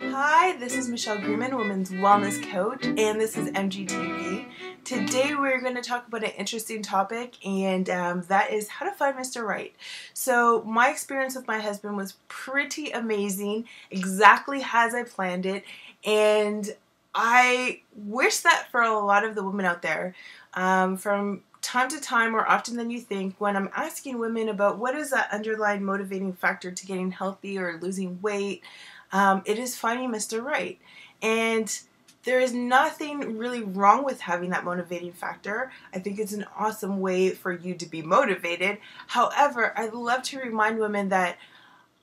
Hi, this is Michelle Greenman, Women's Wellness Coach, and this is MGTV. Today we're going to talk about an interesting topic, and that is how to find Mr. Right. So my experience with my husband was pretty amazing, exactly as I planned it, and I wish that for a lot of the women out there, from time to time, more often than you think, when I'm asking women about what is that underlying motivating factor to getting healthy or losing weight, it is finding Mr. Right. And there is nothing really wrong with having that motivating factor. I think it's an awesome way for you to be motivated. However, I'd love to remind women that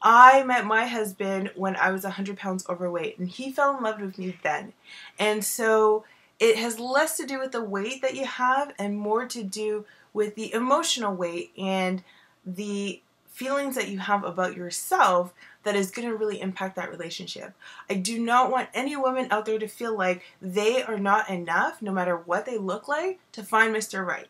I met my husband when I was 100 pounds overweight, and he fell in love with me then. And so it has less to do with the weight that you have and more to do with the emotional weight and the feelings that you have about yourself that is going to really impact that relationship. I do not want any woman out there to feel like they are not enough, no matter what they look like, to find Mr. Right.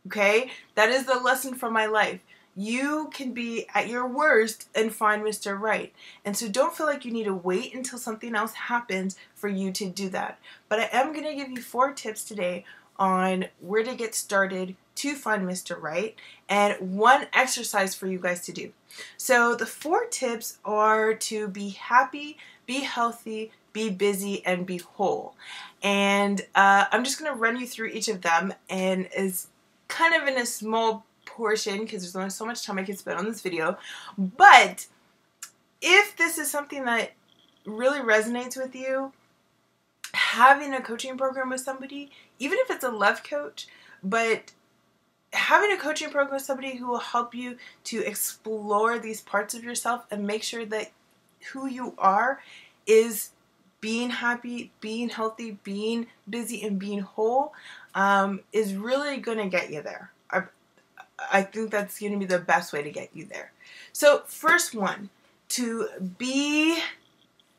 Okay? That is the lesson from my life. You can be at your worst and find Mr. Right. And so don't feel like you need to wait until something else happens for you to do that. But I am going to give you 4 tips today on where to get started to find Mr. Right and 1 exercise for you guys to do. So the 4 tips are to be happy, be healthy, be busy, and be whole. And I'm just going to run you through each of them, and is kind of in a small portion because there's only so much time I can spend on this video. But if this is something that really resonates with you, having a coaching program with somebody, even if it's a love coach, but having a coaching program with somebody who will help you to explore these parts of yourself and make sure that who you are is being happy, being healthy, being busy, and being whole, is really going to get you there. I think that's going to be the best way to get you there. So first one, to be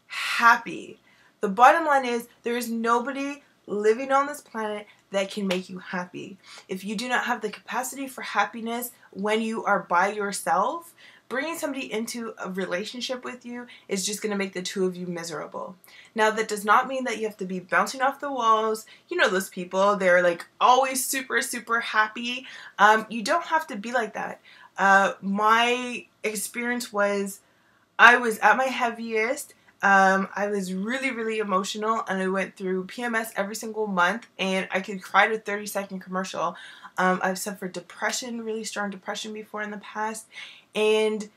happy. The bottom line is there is nobody living on this planet that can make you happy. If you do not have the capacity for happiness when you are by yourself, bringing somebody into a relationship with you is just going to make the two of you miserable. Now, that does not mean that you have to be bouncing off the walls. You know those people, they're like always super, super happy. You don't have to be like that. My experience was I was at my heaviest. I was really, really emotional, and I went through PMS every single month, and I could cry to a 30-second commercial. I've suffered depression, really strong depression before in the past, and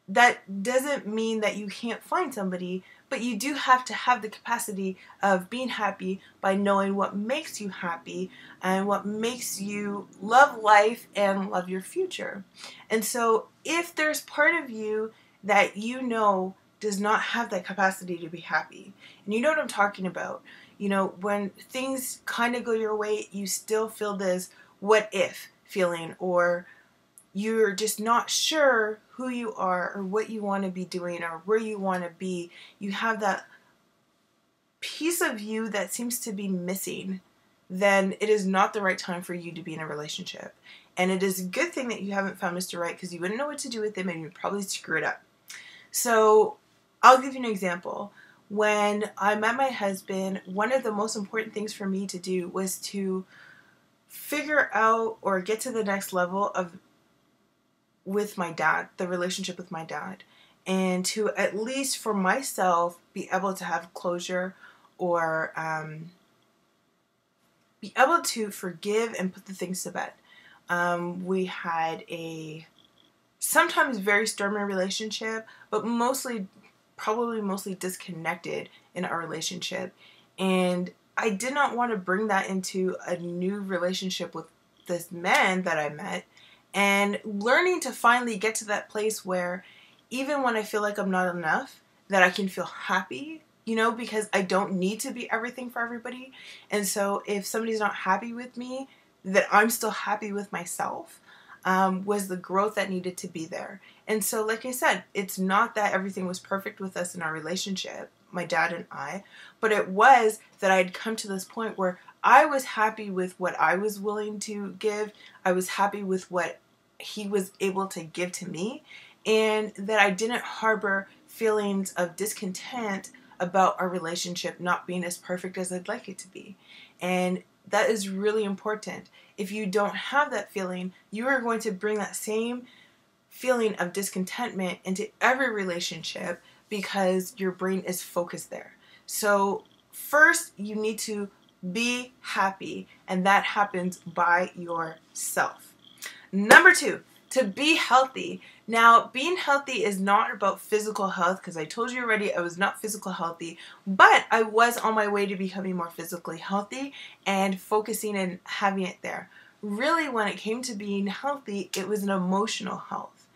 that doesn't mean that you can't find somebody, but you do have to have the capacity of being happy by knowing what makes you happy and what makes you love life and love your future. And so if there's part of you that you know does not have that capacity to be happy, and you know what I'm talking about, you know, when things kind of go your way, you still feel this what if feeling, or you're just not sure who you are or what you want to be doing or where you want to be. You have that piece of you that seems to be missing. Then it is not the right time for you to be in a relationship. And it is a good thing that you haven't found Mr. Right, because you wouldn't know what to do with him and you'd probably screw it up. So I'll give you an example. When I met my husband, one of the most important things for me to do was to figure out or get to the next level of with my dad, the relationship with my dad, and to at least for myself be able to have closure, or be able to forgive and put the things to bed. We had a sometimes very stormy relationship, but probably mostly disconnected in our relationship. And I did not want to bring that into a new relationship with this man that I met, and learning to finally get to that place where even when I feel like I'm not enough, that I can feel happy, you know, because I don't need to be everything for everybody. And so if somebody's not happy with me, that I'm still happy with myself, was the growth that needed to be there. And so, like I said, it's not that everything was perfect with us in our relationship, my dad and I, but it was that I had come to this point where I was happy with what I was willing to give. I was happy with what he was able to give to me, and that I didn't harbor feelings of discontent about our relationship not being as perfect as I'd like it to be. And that is really important. If you don't have that feeling, you are going to bring that same feeling of discontentment into every relationship because your brain is focused there. So first, you need to be happy, and that happens by yourself. Number 2, to be healthy. Now, being healthy is not about physical health, because I told you already I was not physical healthy, but I was on my way to becoming more physically healthy and focusing and having it there. Really, when it came to being healthy, it was an emotional health.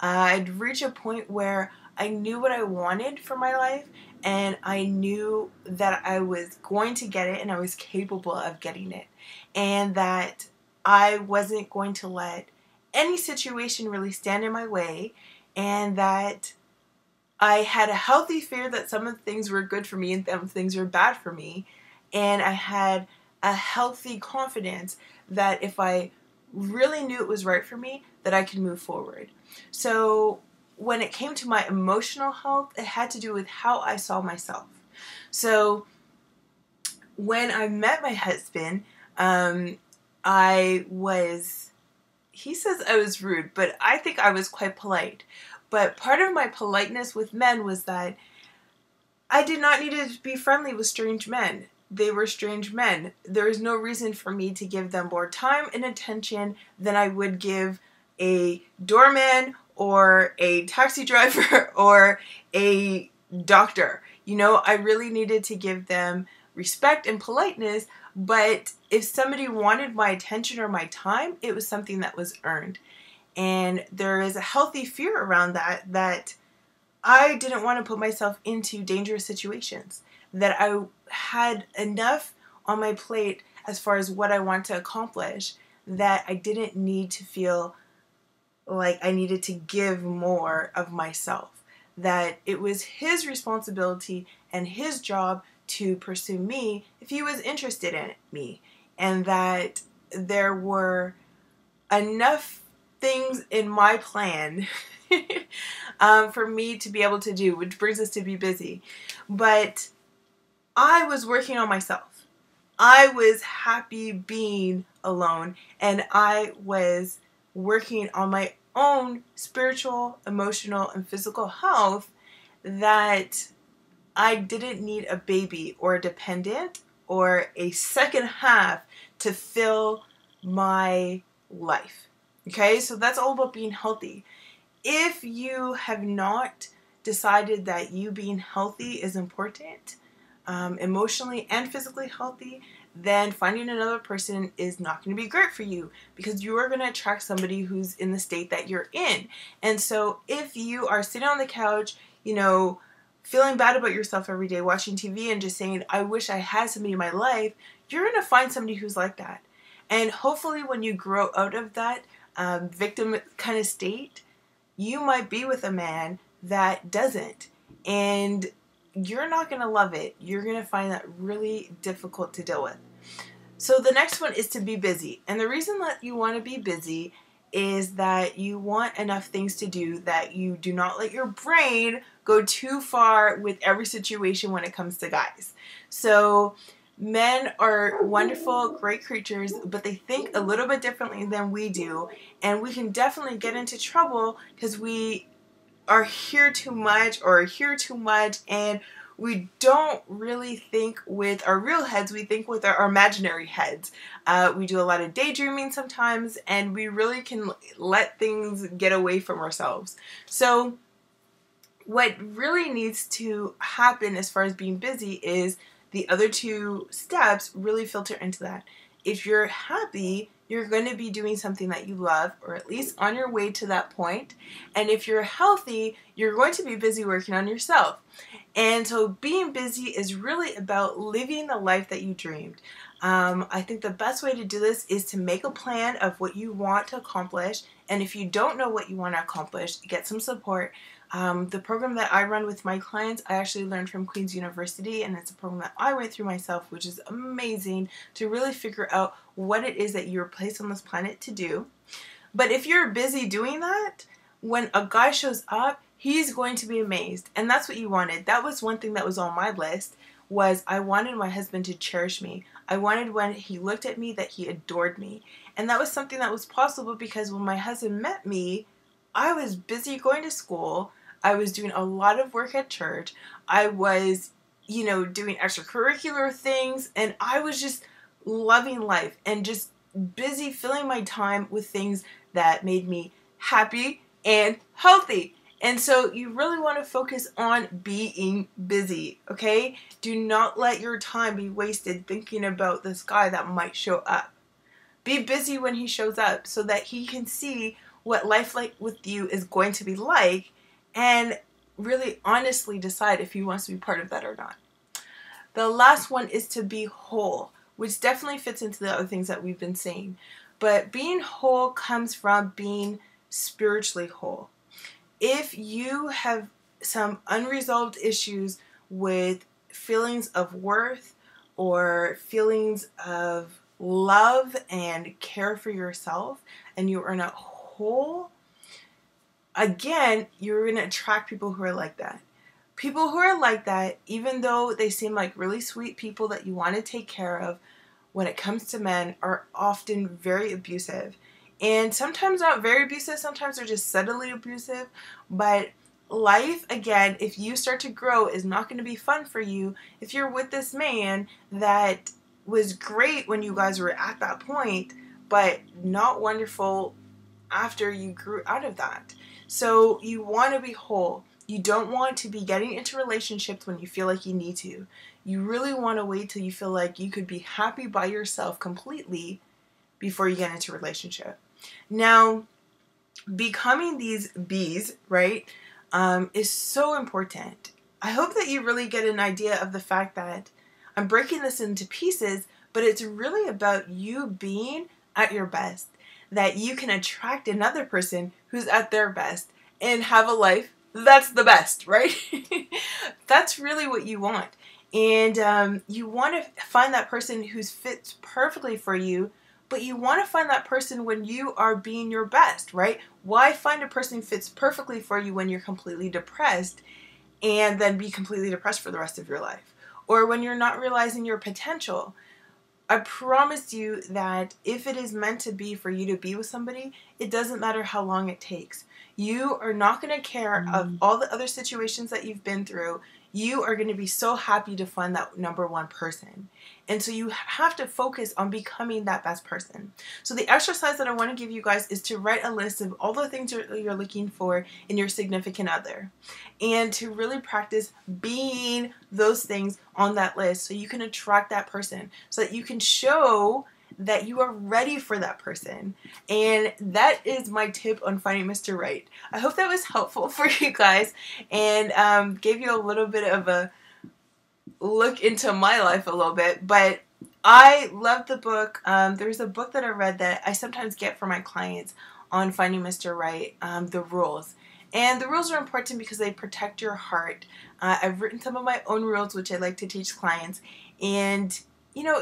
I'd reach a point where I knew what I wanted for my life, and I knew that I was going to get it and I was capable of getting it, and that I wasn't going to let any situation really stand in my way, and that I had a healthy fear that some of the things were good for me and some things were bad for me, and I had a healthy confidence that if I really knew it was right for me, that I could move forward. So when it came to my emotional health, it had to do with how I saw myself. So when I met my husband, he says I was rude, but I think I was quite polite. But part of my politeness with men was that I did not need to be friendly with strange men. They were strange men. There is no reason for me to give them more time and attention than I would give a doorman or a taxi driver or a doctor. You know, I really needed to give them respect and politeness, but if somebody wanted my attention or my time, it was something that was earned. And there is a healthy fear around that I didn't want to put myself into dangerous situations, that I had enough on my plate as far as what I want to accomplish that I didn't need to feel like I needed to give more of myself, that it was his responsibility and his job to pursue me if he was interested in me, and that there were enough things in my plan for me to be able to do, which brings us to be busy. But I was working on myself. I was happy being alone, and I was working on my own spiritual, emotional, and physical health, that I didn't need a baby or a dependent or a second half to fill my life. Okay, so that's all about being healthy. If you have not decided that you being healthy is important, emotionally and physically healthy, then finding another person is not going to be great for you, because you are going to attract somebody who's in the state that you're in. And so if you are sitting on the couch, you know, feeling bad about yourself every day, watching TV and just saying, I wish I had somebody in my life, you're going to find somebody who's like that. And hopefully when you grow out of that victim kind of state, you might be with a man that doesn't. And you're not going to love it. You're going to find that really difficult to deal with. So the next one is to be busy. And the reason that you want to be busy is that you want enough things to do that you do not let your brain go too far with every situation when it comes to guys. So men are wonderful, great creatures, but they think a little bit differently than we do. And we can definitely get into trouble because we are here too much or here too much, and we don't really think with our real heads, we think with our imaginary heads. We do a lot of daydreaming sometimes, and we really can let things get away from ourselves. So what really needs to happen as far as being busy is the other two steps really filter into that. If you're happy, you're going to be doing something that you love, or at least on your way to that point. And if you're healthy, you're going to be busy working on yourself. And so being busy is really about living the life that you dreamed. I think the best way to do this is to make a plan of what you want to accomplish. And if you don't know what you want to accomplish, get some support. The program that I run with my clients, I actually learned from Queen's University, and it's a program that I went through myself, which is amazing to really figure out what it is that you're placed on this planet to do. But if you're busy doing that, when a guy shows up, he's going to be amazed. And that's what you wanted. That was one thing that was on my list, was I wanted my husband to cherish me. I wanted when he looked at me that he adored me. And that was something that was possible because when my husband met me, I was busy going to school. I was doing a lot of work at church. I was, doing extracurricular things, and I was just loving life and just busy filling my time with things that made me happy and healthy. And so you really want to focus on being busy, okay? Do not let your time be wasted thinking about this guy that might show up. Be busy when he shows up so that he can see what life like with you is going to be like and really honestly decide if he wants to be part of that or not. The last one is to be whole, which definitely fits into the other things that we've been saying. But being whole comes from being spiritually whole. If you have some unresolved issues with feelings of worth or feelings of love and care for yourself, and you are not whole, again, you're going to attract people who are like that. People who are like that, even though they seem like really sweet people that you want to take care of, when it comes to men, are often very abusive. And sometimes not very abusive, sometimes they're just subtly abusive. But life, again, if you start to grow, is not going to be fun for you if you're with this man that was great when you guys were at that point, but not wonderful after you grew out of that. So you want to be whole. You don't want to be getting into relationships when you feel like you need to. You really want to wait till you feel like you could be happy by yourself completely before you get into a relationship. Now, becoming these bees, right, is so important. I hope that you really get an idea of the fact that I'm breaking this into pieces, but it's really about you being at your best, that you can attract another person who's at their best and have a life that's the best, right? That's really what you want. And you want to find that person who fits perfectly for you, but you want to find that person when you are being your best, right? Why find a person who fits perfectly for you when you're completely depressed and then be completely depressed for the rest of your life? Or when you're not realizing your potential? I promise you that if it is meant to be for you to be with somebody, it doesn't matter how long it takes. You are not going to care of all the other situations that you've been through. You are going to be so happy to find that number one person. And so you have to focus on becoming that best person. So the exercise that I want to give you guys is to write a list of all the things you're looking for in your significant other. And to really practice being those things on that list so you can attract that person. So that you can show that you are ready for that person. And that is my tip on finding Mr. Right. I hope that was helpful for you guys and gave you a little bit of a look into my life a little bit. But I love the book. There's a book that I read that I sometimes get for my clients on finding Mr. Right, The Rules. And the rules are important because they protect your heart. I've written some of my own rules, which I like to teach clients. And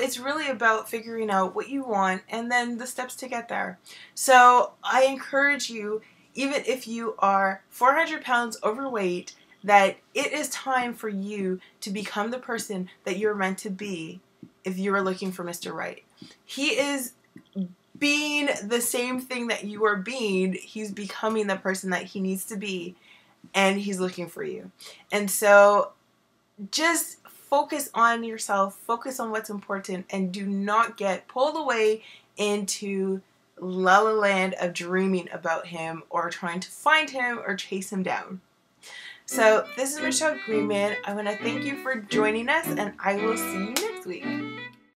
it's really about figuring out what you want and then the steps to get there. So I encourage you, even if you are 400 pounds overweight, that it is time for you to become the person that you're meant to be if you are looking for Mr. Right. He is being the same thing that you are being. He's becoming the person that he needs to be, and he's looking for you. And so just focus on yourself, focus on what's important, and do not get pulled away into la la land of dreaming about him or trying to find him or chase him down. So this is Michelle Greenman. I want to thank you for joining us, and I will see you next week.